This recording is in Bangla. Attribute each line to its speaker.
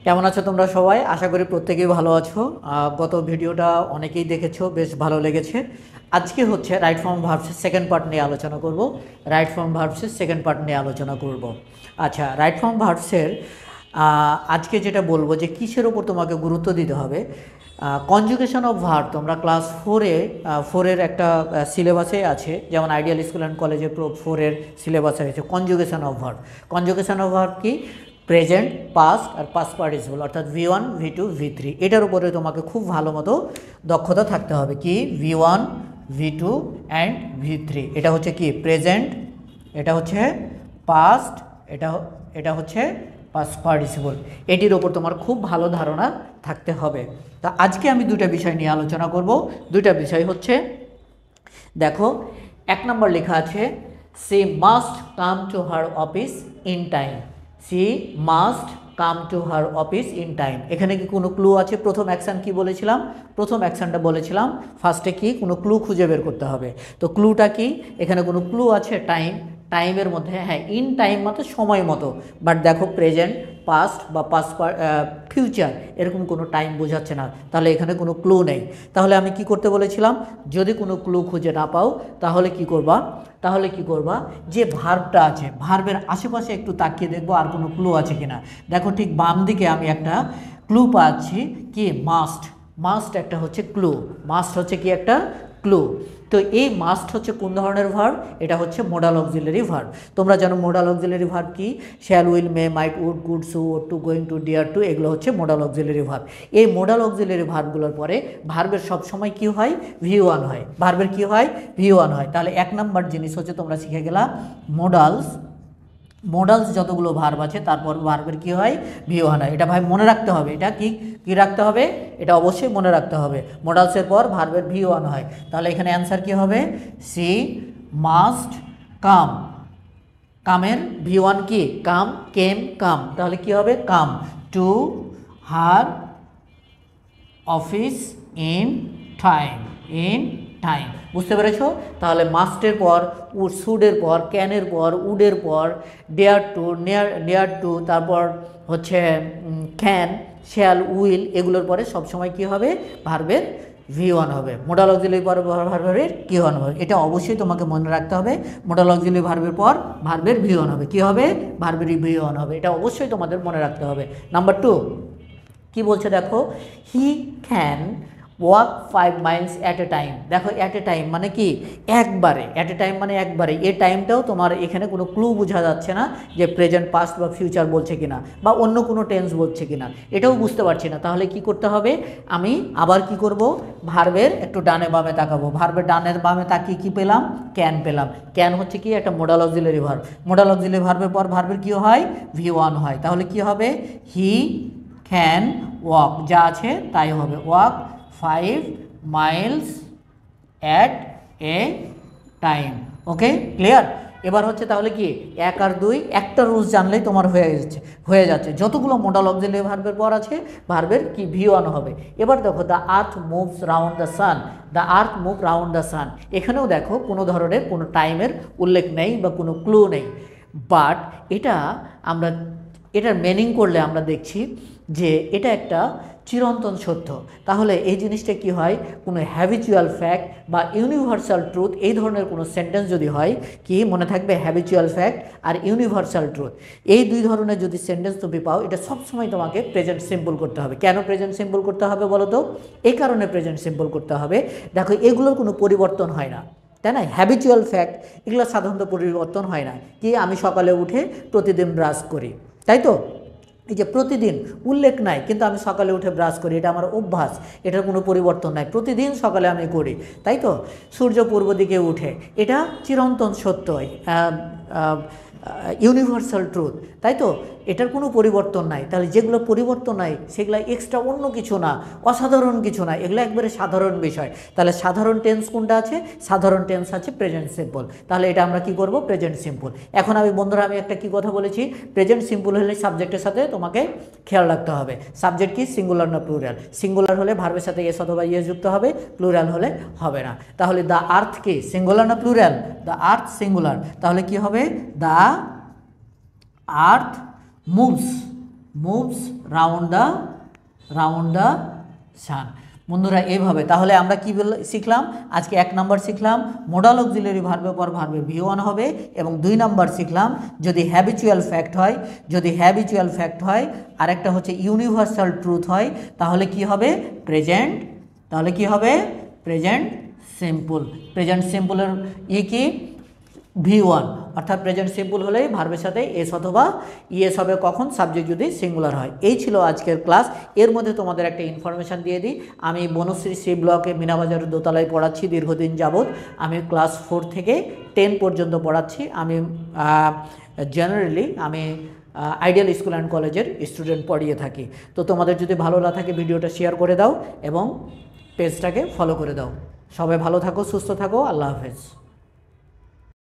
Speaker 1: কেমন আছো তোমরা সবাই? আশা করি প্রত্যেকেই ভালো আছো। গত ভিডিওটা অনেকেই দেখেছো, বেশ ভালো লেগেছে। আজকে হচ্ছে রাইট ফর্ম ভার্বসের সেকেন্ড পার্ট নিয়ে আলোচনা করব। রাইট ফর্ম ভার্বসের সেকেন্ড পার্ট নিয়ে আলোচনা করব। আচ্ছা, রাইট ফর্ম ভার্বসের আজকে যেটা বলবো যে কিসের ওপর তোমাকে গুরুত্ব দিতে হবে, কনজুগেশন অফ ভার্ব। তোমরা ক্লাস ফোরের একটা সিলেবাসে আছে, যেমন আইডিয়াল স্কুল অ্যান্ড কলেজে ফোরের সিলেবাসে আছে conjugation of verb. Conjugation of verb কি? প্রেজেন্ট, পাস্ট আর পাস্ট পার্টিসিপল, অর্থাৎ V1, V2, V3, এটার উপরে তোমাকে খুব ভালো মতো দক্ষতা থাকতে হবে। কি? V1, V2 and V3। এটা হচ্ছে কি? প্রেজেন্ট, এটা হচ্ছে পাস্ট, এটা হচ্ছে পাস্ট পার্টিসিপল। এটির ওপর তোমার খুব ভালো ধারণা থাকতে হবে। তা আজকে আমি দুইটা বিষয় নিয়ে আলোচনা করব। দুইটা বিষয় হচ্ছে, দেখো, এক নম্বর লেখা আছে she must come to her office in time. She must come to her office in time. এখানে কি কোনো ক্লু আছে? প্রথম অ্যাকশান কি বলেছিলাম? প্রথম অ্যাকশানটা বলেছিলাম ফার্স্টে কি কোনো ক্লু খুঁজে বের করতে হবে। তো ক্লুটা কি? এখানে কোনো ক্লু আছে টাইম। টাইমের মধ্যে হ্যাঁ, ইন টাইম মতো সময় মতো, বাট দেখো প্রেজেন্ট, পাস্ট বা পাস্ট ফিউচার এরকম কোনো টাইম বোঝাচ্ছে না, তাহলে এখানে কোনো ক্লু নেই। তাহলে আমি কি করতে বলেছিলাম? যদি কোনো ক্লু খুঁজে না পাও তাহলে কি করবা? যে ভার্বটা আছে, ভার্বের আশেপাশে একটু তাকিয়ে দেখবো আর কোনো ক্লু আছে কিনা। দেখো ঠিক বাম দিকে আমি একটা ক্লু পাচ্ছি। কি? মাস্ট। মাস্ট একটা হচ্ছে ক্লু। মাস্ট হচ্ছে কি? একটা ক্লু। তো এই মাস্ট হচ্ছে কোন ধরনের ভার্ব? এটা হচ্ছে মোডাল অক্সিলারি ভার্ব। তোমরা জানো মোডাল অক্সিলারি ভার্ব কি? Shall, will, may, might, would, could, should, ought to, going to, dare to, এগুলো হচ্ছে মোডাল অক্সিলারি ভার্ব। এই মোডাল অক্সিলারি ভার্বগুলোর পরে ভার্বের সবসময় কি হয়? V1 হয়। ভার্বের কি হয়? V1 হয়। তাহলে এক নাম্বার জিনিস হচ্ছে তোমরা শিখে গেলা মোডালস যতগুলো ভার্ব আছে তারপর ভার্বের কি হয়? V1 হয়। এটা ভাই মনে রাখতে হবে। এটা কি রাখতে হবে? এটা অবশ্যই মনে রাখতে হবে। মোডালসের পর ভার্বের V1 হয়। তাহলে এখানে অ্যান্সার কি হবে? She must come. কামের V1 কি? Come, came, come. তাহলে কি হবে? Come to her office in time. বুঝতে পেরেছো? তাহলে মাস্টের পর, শুডের পর, ক্যানের পর, উডের পর, নিয়ার টু, তারপর হচ্ছে ক্যান, শ্যাল, উইল, এগুলোর পরে সবসময় কি হবে? ভার্বের V1 হবে। মোডাল অক্সিলারি পর ভার্বের V1 হবে। এটা অবশ্যই তোমাকে মনে রাখতে হবে। মোডাল অক্সিলারি ভার্বের পর ভার্বের V1 হবে। কি হবে? ভার্বের V1 হবে। এটা অবশ্যই তোমাদের মনে রাখতে হবে। নাম্বার 2 কি বলছে দেখো, he can walk 5 Miles at a time. দেখো অ্যাট এ টাইম মানে কি? একবারে। অ্যাট এ টাইম মানে একবারে। এই টাইমটাও তোমার এখানে কোনো ক্লু বোঝা যাচ্ছে না যে প্রেজেন্ট, পাস্ট বা ফিউচার বলছে কিনা, বা অন্য কোনো টেন্স বলছে কিনা, এটাও বুঝতে পারছি না। তাহলে কি করতে হবে? আমি আবার কি করব? ভার্বের একটু ডানে বামে তাকাবো। ভার্বের ডানের বামে তাকিয়ে কি পেলাম? ক্যান পেলাম। ক্যান হচ্ছে কি? একটা modal auxiliary verb. Modal auxiliary ভার্বের পর ভার্বের কি হয়? V1 হয়। তাহলে কি হবে? হি ক্যান ওয়াক, যা আছে তাই হবে। Walk 5 Miles at a time. Okay, clear? এবার হচ্ছে তাহলে কি 1 আর 2 একটা রুলস জানলেই তোমার হয়ে যাচ্ছে। যতগুলো মোডাল অক্সিলারি ভার্বের পর আছে ভার্বের কি? V1 হবে। এবার দেখো the earth moves round the sun. The earth move round the sun. এখানেও দেখো কোনো ধরনের কোনো টাইমের উল্লেখ নেই বা কোনো ক্লু নেই, বাট এটার মিনিং করলে আমরা দেখছি যে এটা একটা চিরন্তন সত্য। তাহলে এই জিনিসটা কি হয়? কোনো হ্যাবিচুয়াল ফ্যাক্ট বা ইউনিভার্সাল ট্রুথ, এই ধরনের কোনো সেন্টেন্স যদি হয়, কি মনে থাকবে? হ্যাবিচুয়াল ফ্যাক্ট আর ইউনিভার্সাল ট্রুথ, এই দুই ধরনের যদি সেন্টেন্স তুমি পাও, এটা সবসময় তোমাকে প্রেজেন্ট সিম্পল করতে হবে। কেন প্রেজেন্ট সিম্পল করতে হবে বলো তো? এই কারণে প্রেজেন্ট সিম্পল করতে হবে, দেখো এগুলোর কোনো পরিবর্তন হয় না, তাই না? হ্যাবিচুয়াল ফ্যাক্ট এগুলো সাধারণত পরিবর্তন হয় না। কি? আমি সকালে উঠে প্রতিদিন ব্রাশ করি, তাই তো? এই যে প্রতিদিন উল্লেখ নাই, কিন্তু আমি সকালে উঠে ব্রাশ করি, এটা আমার অভ্যাস, এটার কোনো পরিবর্তন নাই, প্রতিদিন সকালে আমি করি, তাই তো? সূর্য পূর্ব দিকে উঠে, এটা চিরন্তন সত্য, ইউনিভার্সাল ট্রুথ, তাই তো? এটার কোনো পরিবর্তন নাই। তাহলে যেগুলো পরিবর্তন নাই সেগুলো এক্সট্রা অন্য কিছু না, অসাধারণ কিছু না, এগুলো একবারে সাধারণ বিষয়। তাহলে সাধারণ টেন্স কোনটা আছে? সাধারণ টেন্স আছে প্রেজেন্ট সিম্পল। তাহলে এটা আমরা কি করব? Present simple. এখন বন্ধুরা আমি একটা কি কথা বলেছি? প্রেজেন্ট সিম্পল হলে সাবজেক্টের সাথে তোমাকে খেয়াল রাখতে হবে। সাবজেক্ট কি? সিঙ্গুলার না প্লুরাল? সিঙ্গুলার হলে ভার্বের সাথে এস অথবা ইয়েস যুক্ত হবে, প্লুরাল হলে হবে না। তাহলে দ্য আর্থ কি? সিঙ্গুলার না প্লুরাল? The earth singular. তাহলে কি হবে? The earth moves moves round the sun. বন্ধুরা এইভাবে তাহলে আমরা কি শিখলাম আজকে? 1 নাম্বার শিখলাম মোডাল অক্সিলারি ভার্বের পর ভার্বের V1 হবে, এবং 2 নাম্বার শিখলাম যদি হ্যাবিচুয়াল ফ্যাক্ট হয়, আরেকটা হচ্ছে ইউনিভার্সাল ট্রুথ হয়, তাহলে কি হবে? প্রেজেন্ট সিম্পলের কি V1, অর্থাৎ প্রেজেন্ট সিম্পল হলেই ভার্বের সাথে এস অথবা ইএস হবে কখন? সাবজেক্ট যদি সিঙ্গুলার হয়। এই ছিল আজকের ক্লাস। এর মধ্যে তোমাদের একটা ইনফরমেশান দিয়ে দিই, আমি বনশ্রী সি ব্লকে মিনাবাজারের দোতলায় পড়াচ্ছি দীর্ঘদিন যাবৎ। আমি ক্লাস 4 থেকে 10 পর্যন্ত পড়াচ্ছি। আমি জেনারেলি আইডিয়াল স্কুল অ্যান্ড কলেজের স্টুডেন্ট পড়িয়ে থাকি। তো তোমাদের যদি ভালো না থাকে ভিডিওটা শেয়ার করে দাও এবং পেজটাকে ফলো করে দাও। সবাই ভালো থাকো, সুস্থ থাকো, আল্লাহ হাফেজ।